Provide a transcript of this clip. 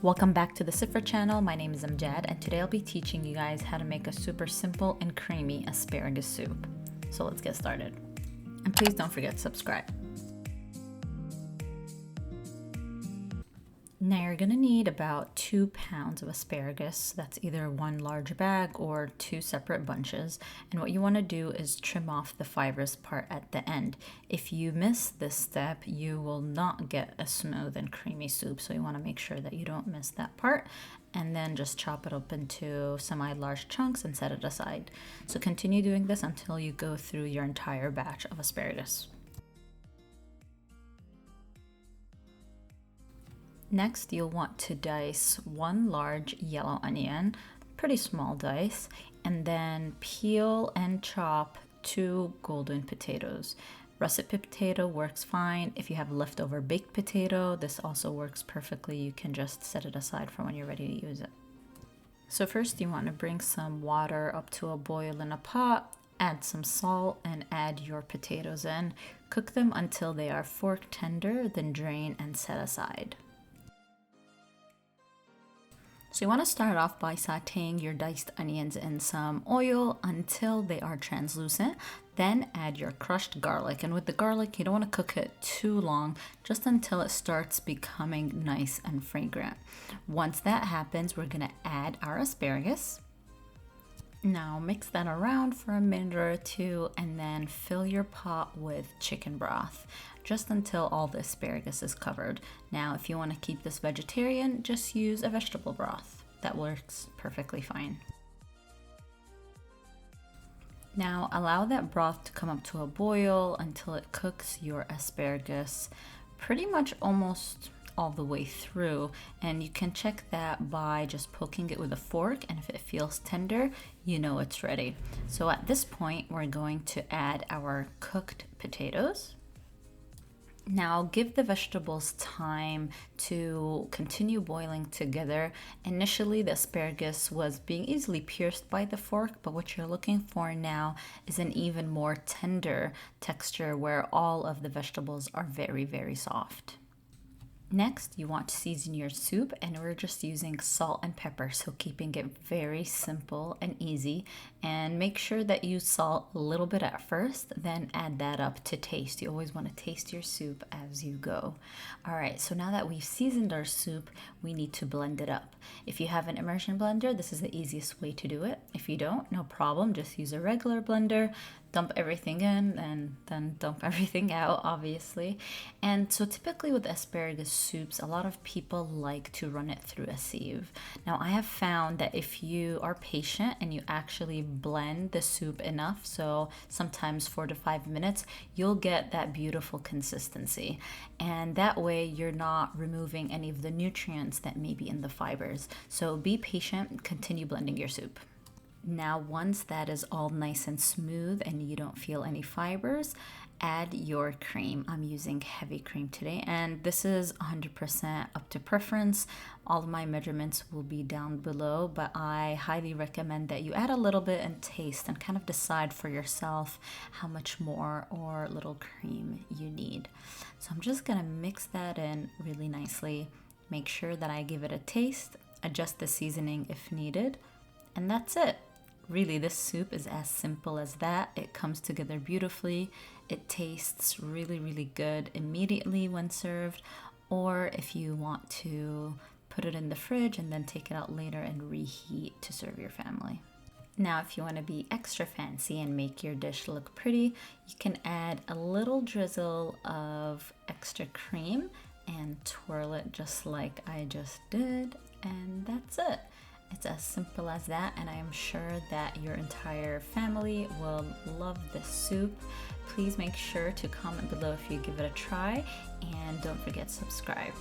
Welcome back to the Sifra channel. My name is Amjad and today I'll be teaching you guys how to make a super simple and creamy asparagus soup. So let's get started. And please don't forget to subscribe. Now you're gonna need about 2 pounds of asparagus. That's either one large bag or 2 separate bunches. And what you wanna do is trim off the fibrous part at the end. If you miss this step, you will not get a smooth and creamy soup. So you wanna make sure that you don't miss that part. And then just chop it up into semi-large chunks and set it aside. So continue doing this until you go through your entire batch of asparagus. Next, you'll want to dice 1 large yellow onion, pretty small dice, and then peel and chop 2 golden potatoes. Russet potato works fine. If you have leftover baked potato, this also works perfectly. You can just set it aside for when you're ready to use it. So first you want to bring some water up to a boil in a pot, add some salt and add your potatoes in. Cook them until they are fork tender, then drain and set aside. So you want to start off by sauteing your diced onions in some oil until they are translucent. Then add your crushed garlic. And with the garlic, you don't want to cook it too long, just until it starts becoming nice and fragrant. Once that happens, we're going to add our asparagus. Now mix that around for a minute or two and then fill your pot with chicken broth just until all the asparagus is covered. Now if you want to keep this vegetarian, just use a vegetable broth. That works perfectly fine. Now allow that broth to come up to a boil until it cooks your asparagus pretty much almost all the way through, and you can check that by just poking it with a fork, and if it feels tender, you know it's ready. So at this point we're going to add our cooked potatoes. Now give the vegetables time to continue boiling together. Initially the asparagus was being easily pierced by the fork, but what you're looking for now is an even more tender texture where all of the vegetables are very, very soft. Next, you want to season your soup, and we're just using salt and pepper, so keeping it very simple and easy. And make sure that you salt a little bit at first, then add that up to taste. You always want to taste your soup as you go. All right, so now that we've seasoned our soup, we need to blend it up. If you have an immersion blender, this is the easiest way to do it. If you don't, no problem, just use a regular blender. Dump everything in and then dump everything out, obviously. And so typically with asparagus soups, a lot of people like to run it through a sieve. Now I have found that if you are patient and you actually blend the soup enough, so sometimes 4 to 5 minutes, you'll get that beautiful consistency. And that way you're not removing any of the nutrients that may be in the fibers. So be patient, continue blending your soup. Now once that is all nice and smooth and you don't feel any fibers, add your cream. I'm using heavy cream today, and this is 100% up to preference. All of my measurements will be down below, but I highly recommend that you add a little bit and taste and kind of decide for yourself how much more or little cream you need. So I'm just gonna mix that in really nicely. Make sure that I give it a taste, adjust the seasoning if needed, and that's it. Really, this soup is as simple as that. It comes together beautifully. It tastes really, really good immediately when served, or if you want to put it in the fridge and then take it out later and reheat to serve your family. Now, if you want to be extra fancy and make your dish look pretty, you can add a little drizzle of extra cream and twirl it just like I just did, and that's it. It's as simple as that, and I am sure that your entire family will love this soup. Please make sure to comment below if you give it a try, and don't forget to subscribe.